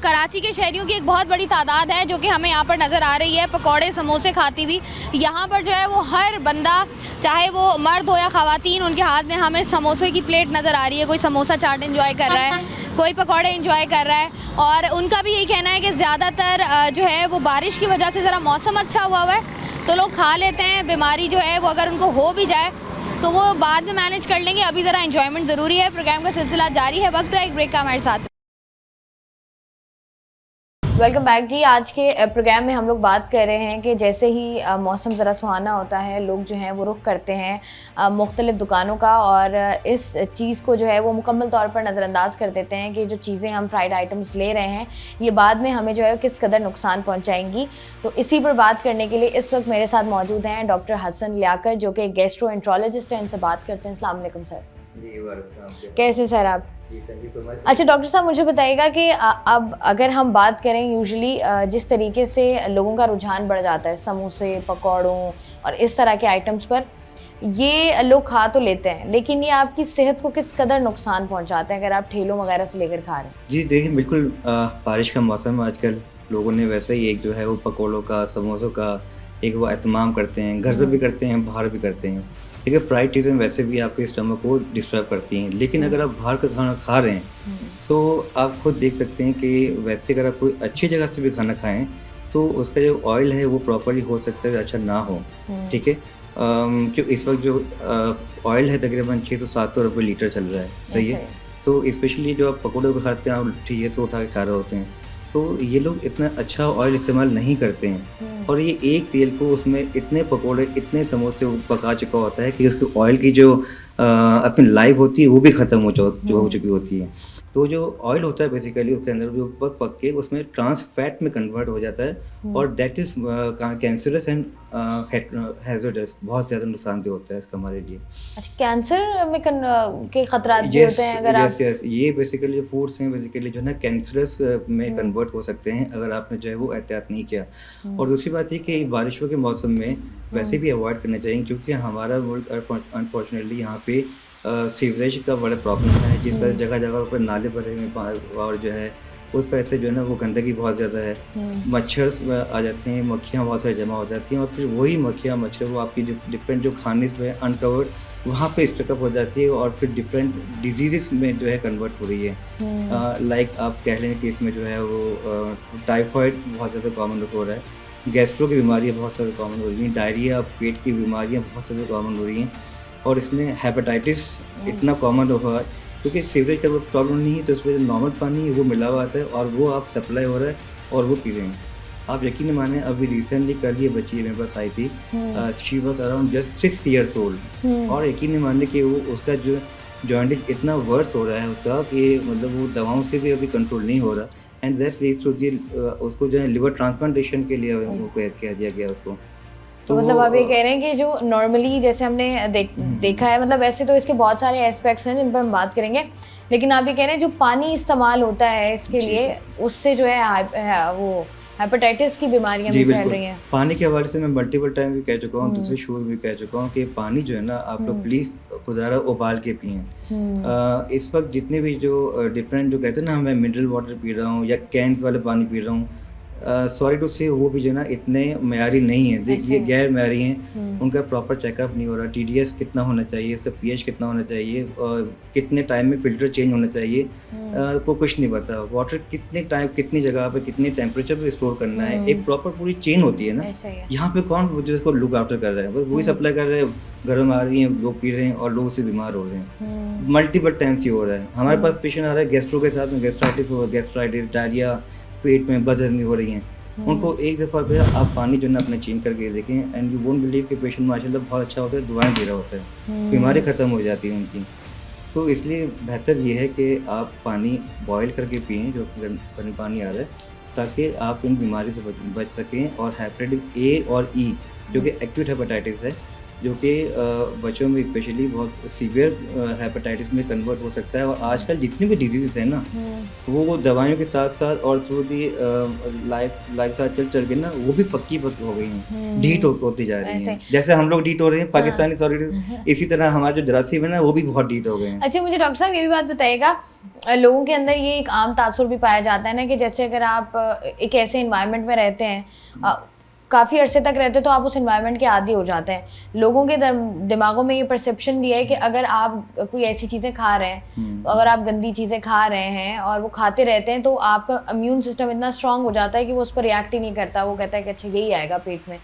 कराची के शहरियों की एक बहुत बड़ी तादाद है जो कि हमें यहाँ पर नज़र आ रही है पकौड़े समोसे खाती हुई। यहाँ पर जो है वो हर बंदा, चाहे वो मर्द हो या ख़वातीन, उनके हाथ में हमें समोसे की प्लेट नज़र आ रही है। कोई समोसा चाट एंजॉय कर रहा है, कोई पकौड़े एंजॉय कर रहा है, और उनका भी यही कहना है कि ज़्यादातर जो है वो बारिश की वजह से ज़रा मौसम अच्छा हुआ है तो लोग खा लेते हैं। बीमारी जो है वो अगर उनको हो भी जाए तो वो बाद में मैनेज कर लेंगे, अभी ज़रा एंजॉयमेंट ज़रूरी है। प्रोग्राम का सिलसिला जारी है, वक्त है एक ब्रेक का हमारे साथ। वेलकम बैक जी। आज के प्रोग्राम में हम लोग बात कर रहे हैं कि जैसे ही मौसम ज़रा सुहाना होता है लोग जो हैं वो रुख करते हैं मुख्तलिफ़ दुकानों का, और इस चीज़ को जो है वो मुकम्मल तौर पर नज़रअंदाज कर देते हैं कि जो चीज़ें हम फ्राइड आइटम्स ले रहे हैं ये बाद में हमें जो है किस कदर नुकसान पहुंचाएंगी। तो इसी पर बात करने के लिए इस वक्त मेरे साथ मौजूद हैं डॉक्टर हसन लियाकत जो कि गैस्ट्रोएंट्रोलॉजिस्ट हैं। इनसे बात करते हैं। अस्सलाम वालेकुम सर। कैसे सर आप? अच्छा डॉक्टर साहब, मुझे बताइएगा कि अब अगर हम बात करें यूजुअली जिस तरीके से लोगों का रुझान बढ़ जाता है समोसे पकौड़ों और इस तरह के आइटम्स पर, ये लोग खा तो लेते हैं लेकिन ये आपकी सेहत को किस कदर नुकसान पहुंचाते हैं अगर आप ठेलों वगैरह से लेकर खा रहे हैं? जी देखिए, बिल्कुल बारिश का मौसम है आजकल, लोगों ने वैसे ही एक जो है वो पकौड़ों का समोसों का एक वो एहतमाम करते हैं, घर पर भी करते हैं बाहर भी करते हैं। देखिए फ्राइड चीज़ें वैसे भी आपके स्टमक को डिस्टर्ब करती हैं, लेकिन अगर आप बाहर का खाना खा रहे हैं तो आप खुद देख सकते हैं कि वैसे अगर आप कोई अच्छी जगह से भी खाना खाएं तो उसका जो ऑयल है वो प्रॉपर्ली हो सकता है अच्छा ना हो, ठीक है। क्यों इस वक्त जो ऑयल है तकरीबन 600-700 रुपये लीटर चल रहा है, सही है। तो स्पेशली जो आप पकौड़े को खाते हैं आप ठीक है तो उठा के खा रहे होते हैं, तो ये लोग इतना अच्छा ऑयल इस्तेमाल नहीं करते हैं, और ये एक तेल को उसमें इतने पकोड़े इतने समोसे पका चुका होता है कि उसकी ऑयल की जो अपनी लाइफ होती है वो भी ख़त्म हो चुकी होती है। तो जो ऑयल होता है बेसिकली उसके अंदर जो पक के उसमें ट्रांस फैट में कन्वर्ट हो जाता है और that is cancerous and hazardous, बहुत ज़्यादा नुकसानदेह होता है इसका हमारे लिए। अच्छा, कैंसर में के खतरात भी होते हैं अगर आप यस, ये बेसिकली जो फूड्स हैं बेसिकली जो है ना कैंसरस में कन्वर्ट हो सकते हैं अगर आपने जो है वो एहतियात नहीं किया। और दूसरी बात ये कि बारिशों के मौसम में वैसे भी अवॉइड करना चाहिए, क्योंकि हमारा मुल्क अनफॉर्चुनेटली यहाँ पे सीवरेज का बड़ा प्रॉब्लम है, जिस पर जगह जगह पर नाले भरे हुए और जो है उस वजह से जो है ना वो गंदगी बहुत ज़्यादा है, मच्छर आ जाते हैं, मक्खियाँ बहुत सारी जमा हो जाती हैं और फिर वही मक्खियाँ मच्छर वो आपकी जो डिफरेंट जो खाने में अनकवर्ड वहाँ पे स्टकअप हो जाती है और फिर डिफरेंट डिजीज़ में जो है कन्वर्ट हो रही है। लाइक आप कह लें कि इसमें जो है वो टाइफाइड बहुत ज़्यादा कॉमन हो रहा है, गैस्ट्रो की बीमारियाँ बहुत ज़्यादा कॉमन हो रही हैं, डायरिया पेट की बीमारियाँ बहुत ज़्यादा कॉमन हो रही हैं और इसमें हेपेटाइटिस इतना कॉमन हुआ है क्योंकि सीवरेज का प्रॉब्लम नहीं है, तो उसमें जो नॉर्मल पानी है वो मिला हुआ आता है और वो आप सप्लाई हो रहा है और वो पी रहे हैं। आप यकीन नहीं माने, अभी रिसेंटली कल ये बच्ची मेरे पास आई थी, she was around just 6 years old और यकीन नहीं माने कि वो उसका जो जॉइंटिस इतना वर्स हो रहा है उसका कि मतलब वो दवाओं से भी अभी कंट्रोल नहीं हो रहा एंड दैट लीड्स टू उसको जो है लिवर ट्रांसप्लांटेशन के लिए वो कह दिया गया उसको। तो मतलब आप ये कह रहे हैं कि जो नॉर्मली जैसे हमने देखा है, मतलब वैसे तो इसके बहुत सारे एस्पेक्ट्स हैं जिन पर हम बात करेंगे, लेकिन आप ये कह रहे हैं जो पानी इस्तेमाल होता है इसके लिए उससे जो है वो हेपेटाइटिस की बीमारियां भी फैल रही हैं। पानी के हवाले से मैं मल्टीपल टाइम भी कह चुका हूँ, दूसरे शो भी कह चुका हूँ कि पानी जो है ना आप लोग प्लीज़ खुदारा उबाल के पिएं। इस वक्त जितने भी जो डिफरेंट जो कहते हैं ना मैं मिनरल वाटर पी रहा हूँ या कैंस वाले पानी पी रहा हूँ, सॉरी टू से वो भी जो है ना इतने मयारी नहीं है, देखिए गैर मयारी हैं, उनका प्रॉपर चेकअप नहीं हो रहा। TDS कितना होना चाहिए, इसका pH कितना होना चाहिए और कितने टाइम में फ़िल्टर चेंज होना चाहिए को कुछ नहीं पता। वाटर कितने टाइम कितनी जगह पे कितने टेम्परेचर पे स्टोर करना है, एक प्रॉपर पूरी चेन होती है ना। यहाँ पे कौन जो इसको लुक आफ्टर कर रहा है, बस वही सप्लाई कर रहे हैं, घर में आ रही हैं, लोग पी रहे हैं और लोग उससे बीमार हो रहे हैं। मल्टीपल टाइम्स ये हो रहा है। हमारे पास पेशेंट आ रहा है गैस्ट्रो के साथ में, गैस्ट्राइटिस हो, गैस्ट्राइटिस, डायरिया, पेट में बदहजमी हो रही हैं। उनको एक दफ़ा पे आप पानी जो है ना अपना चेंज करके देखें एंड यू वोंट बिलीव कि पेशेंट माशाल्लाह बहुत अच्छा होता है, दुआएं दे रहा होता है, बीमारी ख़त्म हो जाती है उनकी। सो इसलिए बेहतर ये है कि आप पानी बॉयल करके पिएं जो गर्म पानी आ रहा है, ताकि आप इन बीमारी से बच सकें। और हेपेटाइटिस ए और ई जो कि एक्यूट हेपेटाइटिस है, जो कि बच्चों में स्पेशली बहुत सीवियर हेपेटाइटिस में कन्वर्ट हो सकता है। और आजकल जितनी भी डिजीज़ हैं ना वो दवाइयों के साथ साथ और थ्रू दी लाइफ साथ चल के ना वो भी पक्की हो गई हैं, डीट होती जा रही हैं। जैसे हम लोग डीट हो रहे हैं पाकिस्तानी सॉलिड, इसी तरह हमारे जो जरासीम है ना वो भी बहुत डीट हो गए हैं। अच्छा, मुझे डॉक्टर साहब ये भी बात बताइएगा, लोगों के अंदर ये एक आम तासुर भी पाया जाता है ना कि जैसे अगर आप एक ऐसे इन्वायरमेंट में रहते हैं, काफ़ी अरसे तक रहते तो आप उस एनवायरनमेंट के आदी हो जाते हैं। लोगों के दिमागों में ये परसेप्शन भी है कि अगर आप कोई ऐसी चीज़ें खा रहे हैं, अगर आप गंदी चीज़ें खा रहे हैं और वो खाते रहते हैं तो आपका इम्यून सिस्टम इतना स्ट्रांग हो जाता है कि वो उस पर रिएक्ट ही नहीं करता। वो कहता है कि अच्छा यही आएगा पेट में।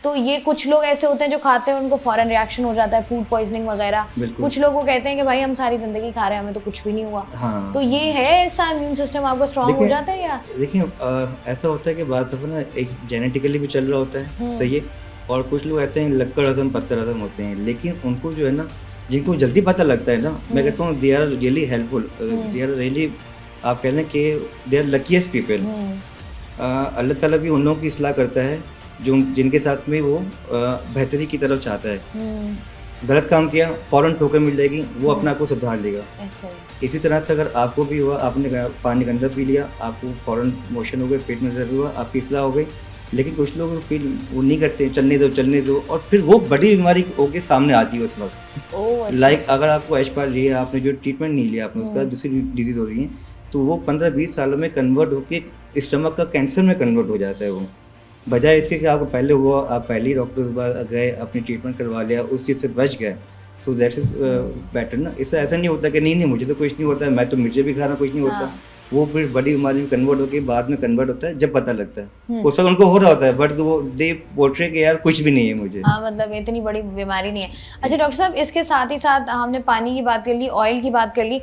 तो ये कुछ लोग ऐसे होते हैं जो खाते हैं उनको फ़ौरन रिएक्शन हो जाता है, फूड पॉइजनिंग वगैरह। कुछ लोगों को कहते हैं कि भाई हम सारी ज़िंदगी खा रहे हैं, हमें तो कुछ भी नहीं हुआ। तो ये है ऐसा इम्यून सिस्टम आपका स्ट्रांग हो जाता है या? देखिए ऐसा होता है कि बात सब ना एक जेनेटिकली भी चल रहा होता है, सही है। और कुछ लोग ऐसे हैं लक्कड़ हजम पत्थर हजम होते हैं, लेकिन उनको जो है ना जिनको जल्दी पता लगता है ना, मैं कहता हूँ they are really helpful, they are really, आप कह लें कि they are luckiest people. Allah Tala भी उन लोगों की इस्लाह करता है जो जिनके साथ में वो बेहतरी की तरफ चाहता है। गलत काम किया फ़ौरन ठोकर मिल जाएगी, वो अपने आप को सुधार लेगा। इसी तरह से अगर आपको भी हुआ, आपने पानी गंदा पी लिया, आपको फ़ौरन मोशन हो गए, पेट में दर्द हुआ, आपकी इस्लाह हो गई, लेकिन कुछ लोग फिर वो नहीं करते, चलने दो और फिर वो बड़ी बीमारी होके सामने आती है उस वक्त। लाइक अगर आपको एच पार लिया, आपने जो ट्रीटमेंट नहीं लिया, आपने उसका दूसरी डिजीज़ हो रही है, तो वो 15-20 सालों में कन्वर्ट होकर स्टमक का कैंसर में कन्वर्ट हो जाता है। वो बजाय इसके कि आपको पहले हुआ, आप पहले ही डॉक्टर के पास गए, अपनी ट्रीटमेंट करवा लिया, उस चीज़ से बच गए, सो दैट इज़ बेटर ना। इससे ऐसा नहीं होता कि नहीं मुझे तो कुछ नहीं होता है, मैं तो मिर्ची भी खा रहा कुछ नहीं होता। वो फिर बड़ी बीमारी में कन्वर्ट होकर बाद में कन्वर्ट होता है जब पता लगता है। उस वक्त उनको हो रहा होता है बट वो दे पोर्ट्रे के यार कुछ भी नहीं है मुझे। मतलब इतनी बड़ी बीमारी नहीं है। अच्छा डॉक्टर साहब, इसके साथ ही साथ हमने पानी की बात कर ली, ऑयल की बात कर ली,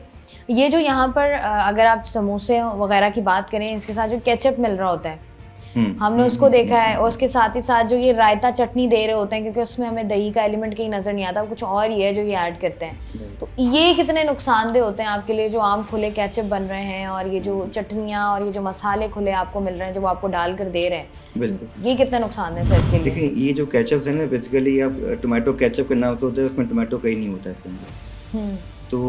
ये जो यहाँ पर अगर आप समोसे वगैरह की बात करें, इसके साथ जो केचप मिल रहा होता है, हमने उसको देखा है, और उसके साथ ही साथ जो ये रायता चटनी दे रहे होते हैं, क्योंकि उसमें हमें दही का एलिमेंट कहीं नज़र नहीं आता, कुछ और ही है जो ये ऐड करते हैं। तो ये कितने नुकसानदेह होते हैं आपके लिए, जो आम खुले केचप बन रहे हैं और ये जो चटनियाँ और ये जो मसाले खुले आपको मिल रहे हैं जो वो आपको डाल कर दे रहे हैं, बिल्कुल। ये कितने नुकसानदेह सेहत के लिए? देखिए ये जो केचप्स है ना, बेसिकली आप टोमेटो केचप के नाम से होता है, उसमें टोमेटो कहीं नहीं होता है इसके अंदर। तो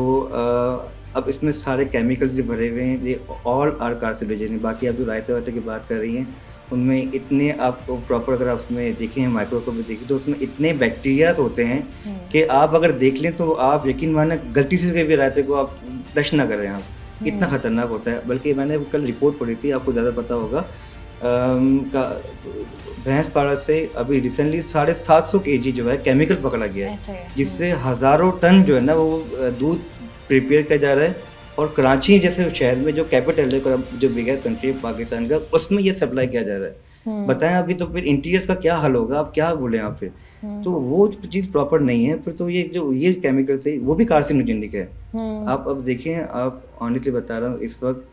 अब इसमें सारे केमिकल्स भरे हुए हैं, ये ऑल आर कार्सिनोजेनिक। बाकी आप जो रायते वायते की बात कर रही हैं, उनमें इतने आपको प्रॉपर अगर आप उसमें देखें, माइक्रोस्कोप में देखें, तो उसमें इतने बैक्टीरियाज होते हैं कि आप अगर देख लें तो आप यकीन माने गलती से भी रायते को आप टच ना करें आप, इतना ख़तरनाक होता है। बल्कि मैंने कल रिपोर्ट पढ़ी थी, आपको ज़्यादा पता होगा, भैंस पाड़ा से अभी रिसेंटली 750 kg जो है केमिकल पकड़ा गया है, जिससे हज़ारों टन जो है ना वो दूध प्रिपेयर किया जा रहा है। और कराची जैसे शहर में जो कैपिटल है, जो बिगेस्ट कंट्री है पाकिस्तान का, उसमें ये सप्लाई किया जा रहा है। बताएं अभी तो फिर इंटीरियर्स का क्या हल होगा, आप क्या बोले आप फिर? तो वो चीज़ प्रॉपर नहीं है फिर। तो ये केमिकल से वो भी कार्सिनोजेनिक है। आप अब देखें, आप ऑनेस्टली बता रहा हूँ, इस वक्त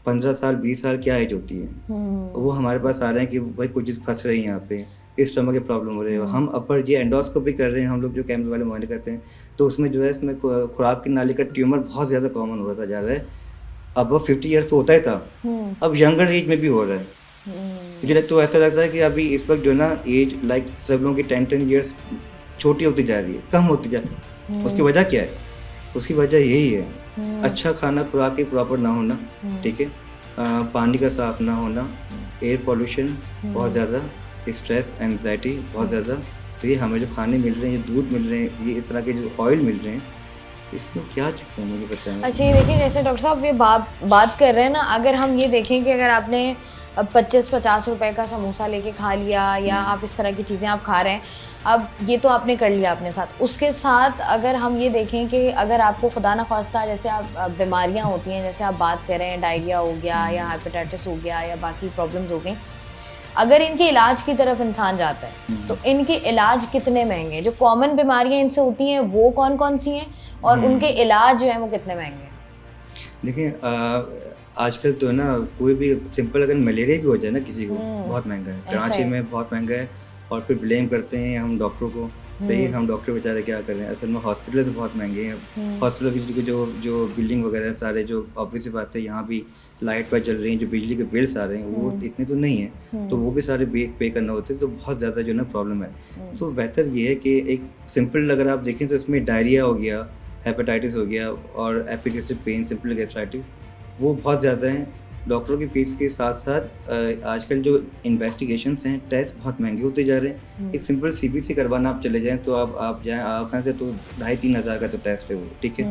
15 साल 20 साल क्या एज होती है, वो हमारे पास आ रहे हैं कि भाई कुछ चीज़ फंस रही है यहाँ पे, इस स्टमक की प्रॉब्लम हो रही है। हम अपर ये एंडोस्कोपी कर रहे हैं, हम लोग जो कैमरे वाले मुआयने करते हैं, तो उसमें जो है इसमें खुराक की नाली का ट्यूमर बहुत ज़्यादा कॉमन होता जा रहा है। अब 50 ईयर्स होता ही था, अब यंगर एज में भी हो रहा है। मुझे तो ऐसा लगता है कि अभी इस वक्त जो है ना एज लाइक सब लोगों की 10 ईयर्स छोटी होती जा रही है, कम होती जा रही है। उसकी वजह क्या है? उसकी वजह यही है, अच्छा खाना खुराक की प्रॉपर ना होना, ठीक है, पानी का साफ ना होना, एयर पॉल्यूशन बहुत ज़्यादा, स्ट्रेस एंजाइटी बहुत ज़्यादा। तो ये हमें जो खाने मिल रहे हैं, ये दूध मिल रहे हैं, ये इस तरह के जो ऑयल मिल रहे हैं, इसमें क्या चीज़ है मुझे बताएं। अच्छा ये देखिए, जैसे डॉक्टर साहब ये बात कर रहे हैं ना, अगर हम ये देखें कि अगर आपने 25-50 रुपए का समोसा लेके खा लिया, या आप इस तरह की चीज़ें आप खा रहे हैं, अब ये तो आपने कर लिया अपने साथ, उसके साथ अगर हम ये देखें कि अगर आपको खुदा न ख्वास्ता जैसे आप बीमारियां होती हैं, जैसे आप बात कर रहे हैं, डायरिया हो गया या हेपेटाइटिस हो गया या बाकी प्रॉब्लम्स हो गई, अगर इनके इलाज की तरफ इंसान जाता है तो इनके इलाज कितने महंगे? जो कॉमन बीमारियां इनसे होती हैं वो कौन कौन सी हैं, और उनके इलाज जो हैं वो कितने महंगे हैं? देखिए आजकल तो है ना, कोई भी सिंपल अगर मलेरिया भी हो जाए ना किसी को, बहुत महंगा है, कराची में बहुत महंगा है। और फिर ब्लेम करते हैं हम डॉक्टरों को, सही, हम डॉक्टर बेचारे क्या कर रहे हैं। असल में हॉस्पिटल तो बहुत महंगे हैं, हॉस्पिटल की जो बिल्डिंग वगैरह सारे जो ऑब्वियस बात है, यहाँ भी लाइट वाइट चल रही हैं, जो बिजली के बिल्स आ रहे हैं वो इतने तो नहीं है, तो वो भी सारे पे करना होते हैं, तो बहुत ज़्यादा जो है ना प्रॉब्लम है। तो बेहतर ये है कि एक सिंपल अगर आप देखें तो इसमें डायरिया हो गया, हेपेटाइटिस हो गया और एपिगेस्ट्रिक पेन, सिंपल गैस्ट्राइटिस, वो बहुत ज़्यादा हैं। डॉक्टरों की फीस के साथ साथ आजकल जो इन्वेस्टिगेशंस हैं, टेस्ट बहुत महंगे होते जा रहे हैं। एक सिंपल CBC करवाना आप चले जाएं तो आप जाएं आँख से तो 2,5-3 हज़ार का तो टेस्ट है वो, ठीक है।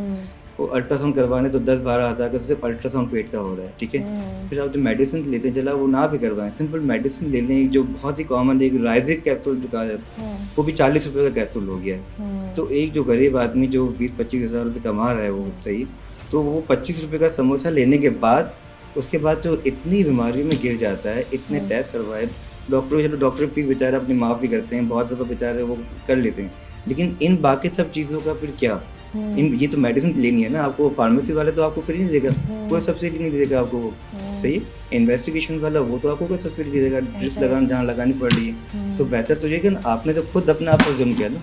वो अल्ट्रासाउंड करवाने तो 10-12 हज़ार का, तो सिर्फ अल्ट्रासाउंड पेट का हो रहा है, ठीक है। फिर आप जो मेडिसिन लेते चला वो ना भी करवाएं, सिंपल मेडिसिन ले लें, जो बहुत ही कॉमन है, एक राइजिक कैप्सूल जो कहा जाता है, वो भी 40 रुपये का कैप्सूल हो गया है। तो एक जो गरीब आदमी जो 20-25 हज़ार रुपये कमा रहा है वो सही, तो वो 25 रुपये का समोसा लेने के बाद उसके बाद जो इतनी बीमारियों में गिर जाता है, इतने टेस्ट करवाए डॉक्टर, चलो डॉक्टर फीस बेचारे अपनी माफ़ भी करते हैं, बहुत ज़्यादा बेचारे वो कर लेते हैं, लेकिन इन बाकी सब चीज़ों का फिर क्या? ये तो मेडिसिन लेनी है ना आपको, फार्मेसी वाले तो आपको फ्री नहीं देगा, कोई सब्सिडी नहीं देगा आपको वो, सही। इन्वेस्टिगेशन वाला वो तो आपको कोई सब्सिडी नहीं देगा, ड्रिप लगाना जहाँ लगानी पड़ रही है। तो बेहतर तो ये कि आपने तो खुद अपने आप पर जुल्म किया ना,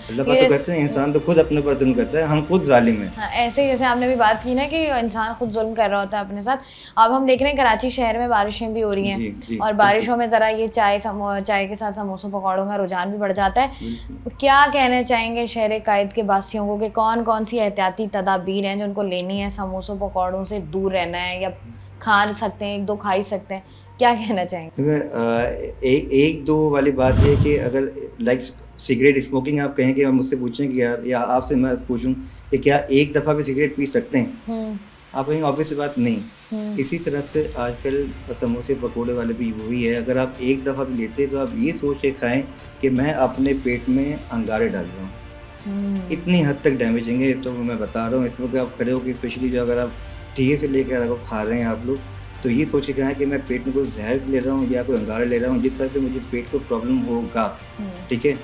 अल्लाह पाक तो कहते हैं इंसान तो खुद अपने पर जुल्म करता है, हम खुद जालिम हैं। हाँ, ऐसे ही जैसे आपने भी बात की ना कि इंसान खुद जुल्म कर रहा होता है अपने साथ। अब हम देख रहे हैं कराची शहर में बारिशें भी हो रही हैं, और बारिशों में ज़रा ये चाय के साथ समोसों पकौड़ों का रुझान भी बढ़ जाता है। तो क्या कहना चाहेंगे शहर कायद के वासियों को कि कौन कौन सी एहतियाती तदाबीर हैं जो उनको लेनी है, समोसों पकौड़ों से दूर रहना है, या खा सकते हैं, 1-2 खा ही सकते हैं, क्या कहना चाहेंगे? एक दो वाली बात ये कि अगर लाइक सिगरेट स्मोकिंग आप कहें कि हम मुझसे पूछें कि यार, या आपसे मैं पूछूं कि क्या एक दफ़ा भी सिगरेट पी सकते हैं, आप कहेंगे ऑब्वियस बात नहीं। इसी तरह से आजकल समोसे पकोड़े वाले भी वही है, अगर आप एक दफ़ा भी लेते हैं तो आप ये सोच के खाएँ कि मैं अपने पेट में अंगारे डाल रहा हूँ। इतनी हद तक डैमेजिंग है, इस वक्त मैं बता रहा हूँ। इस वक्त आप खड़े हो कि स्पेशली जो अगर आप ठीके से लेकर अगर खा रहे हैं आप लोग, तो ये सोच के खाएं कि मैं पेट में कोई जहर ले रहा हूँ या कोई अंगारा ले रहा हूँ, जिस तरह से मुझे पेट को प्रॉब्लम होगा, ठीक है।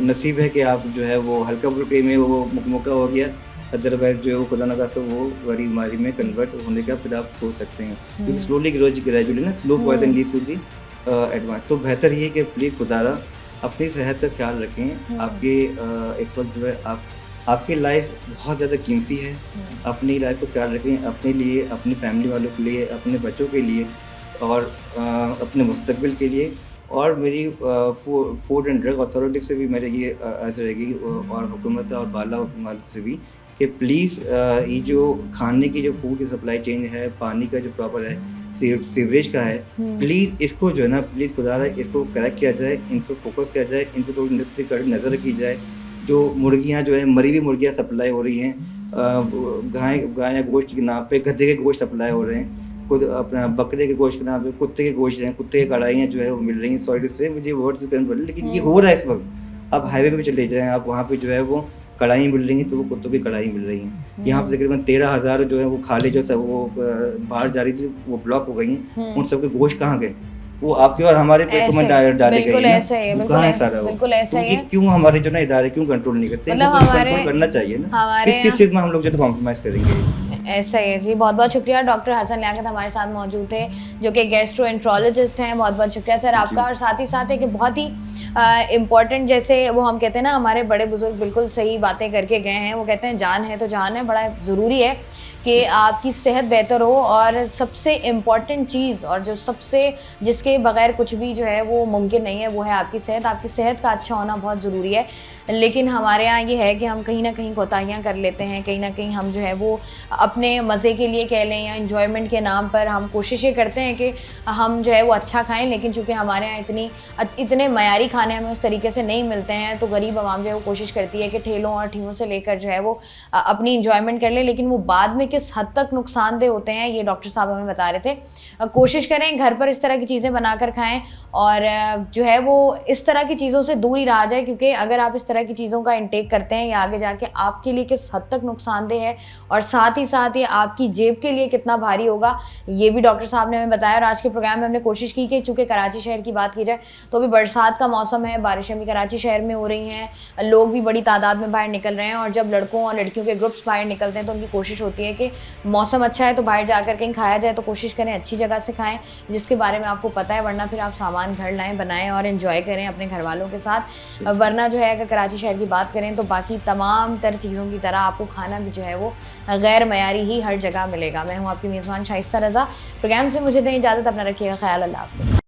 नसीब है कि आप जो है वो हल्का फुल्के में वो मुकमुका हो गया, अदरवाइज जो है वो खुदा न खास्ता वो बड़ी बीमारी में कन्वर्ट होने का फिर आप सोच सकते हैं, क्योंकि स्लोली ग्रेजुअली ना slow poison leads to the advance. तो बेहतर ये है कि प्लीज़ खुदारा अपनी सेहत का ख्याल रखें। आपके इस वक्त जो है आपकी लाइफ बहुत ज़्यादा कीमती है, अपनी लाइफ को ख्याल रखें, अपने लिए, अपनी फैमिली वालों के लिए, अपने बच्चों के लिए और अपने मुस्तकबिल के लिए। और मेरी फूड एंड ड्रग अथॉरिटी से भी मेरे ये अर्ज रहेगी और हुकूमत और बाला हुकूमत से भी कि प्लीज़ ये जो खाने की जो फूड की सप्लाई चेन है, पानी का जो प्रॉपर है, सीवरेज का है, प्लीज़ इसको जो है ना प्लीज़ खुदारा इसको करेक्ट किया जाए, इन पर फोकस किया जाए, इन पर थोड़ी से कड़ी नज़र रखी जाए। जो मुर्गियाँ जो है मरी हुई मुर्गियाँ सप्लाई हो रही हैं, गाय गोश्त के नाम पे गधे के गोश्त सप्लाई हो रहे हैं, खुद अपना बकरे के गोश्त के नाम पे कुत्ते के गोश्त हैं, कुत्ते की कढ़ाइयाँ जो है वो मिल रही हैं। सॉरी से मुझे वर्ड से करना पड़े, लेकिन ये हो रहा है इस वक्त। आप हाईवे पे चले जाएँ, आप वहाँ पे जो है वो कढ़ाई मिल रही हैं, तो वो कुत्तों की कढ़ाई मिल रही हैं। यहाँ पे तकरीबन 13,000 जो है वो खाले जो सब वो बाहर जा रही थी वो ब्लॉक हो गई हैं। उन सबके गोश्त कहाँ गए? वो आपके और हमारे पेटों में डाले गए हैं। कहाँ है सारा? बिल्कुल ऐसा ही है। क्यों हमारे जो ना इदारे क्यों कंट्रोल नहीं करते? मतलब कंट्रोल करना चाहिए ना। किस चीज़ में हम लोग जो कॉम्प्रोमाइज करेंगे? ऐसा ही है जी। बहुत बहुत शुक्रिया। डॉक्टर हसन लियाकत हमारे साथ मौजूद थे, जो कि गैस्ट्रोएंट्रोलॉजिस्ट हैं। बहुत बहुत शुक्रिया सर आपका। और साथ ही साथ है कि बहुत ही इम्पॉर्टेंट, जैसे वो हम कहते हैं ना, हमारे बड़े बुजुर्ग बिल्कुल सही बातें करके गए हैं। वो कहते हैं जान है तो जान है। बड़ा ज़रूरी है कि आपकी सेहत बेहतर हो, और सबसे इम्पॉर्टेंट चीज़ और जो सबसे जिसके बगैर कुछ भी जो है वो मुमकिन नहीं है, वो है आपकी सेहत। आपकी सेहत का अच्छा होना बहुत ज़रूरी है। लेकिन हमारे यहाँ ये है कि हम कहीं ना कहीं कोताहियाँ कर लेते हैं, कहीं ना कहीं हम जो है वो अपने मज़े के लिए कह लें या इन्जॉयमेंट के नाम पर हम कोशिशें करते हैं कि हम जो है वो अच्छा खाएं, लेकिन चूँकि हमारे यहाँ इतने मयारी खाने हमें उस तरीके से नहीं मिलते हैं, तो गरीब आवाम जो है वो कोशिश करती है कि ठेलों और ठीलों से लेकर जो है वो अपनी इन्जॉयमेंट कर ले, लेकिन वो बाद में किस हद तक नुकसानदेह होते हैं ये डॉक्टर साहब हमें बता रहे थे। कोशिश करें घर पर इस तरह की चीज़ें बनाकर खाएं, और जो है वो इस तरह की चीज़ों से दूर ही रहा जाए, क्योंकि अगर आप इस तरह की चीज़ों का इंटेक करते हैं, या आगे जाके आपके लिए किस हद तक नुकसानदेह है, और साथ ही साथ ये आपकी जेब के लिए कितना भारी होगा, ये भी डॉक्टर साहब ने हमें बताया। और आज के प्रोग्राम में हमने कोशिश की कि चूँकि कराची शहर की बात की जाए तो अभी बरसात का मौसम है, बारिशें भी कराची शहर में हो रही हैं, लोग भी बड़ी तादाद में बाहर निकल रहे हैं, और जब लड़कों और लड़कियों के ग्रुप्स बाहर निकलते हैं तो उनकी कोशिश होती है कि मौसम अच्छा है तो बाहर जाकर कहीं खाया जाए, तो कोशिश करें अच्छी जगह से खाएं जिसके बारे में आपको पता है, वरना फिर आप सामान घर लाएं, बनाएं और एंजॉय करें अपने घर वालों के साथ। वरना जो है अगर कराची शहर की बात करें तो बाकी तमाम तर चीज़ों की तरह आपको खाना भी जो है वो गैर मयारी ही हर जगह मिलेगा। मैं हूँ आपकी मेज़बान शाइस्ता रज़ा। प्रोग्राम से मुझे दें इजाज़त, अपना रखिएगा ख्याल। अल्लाह हाफ़िज़।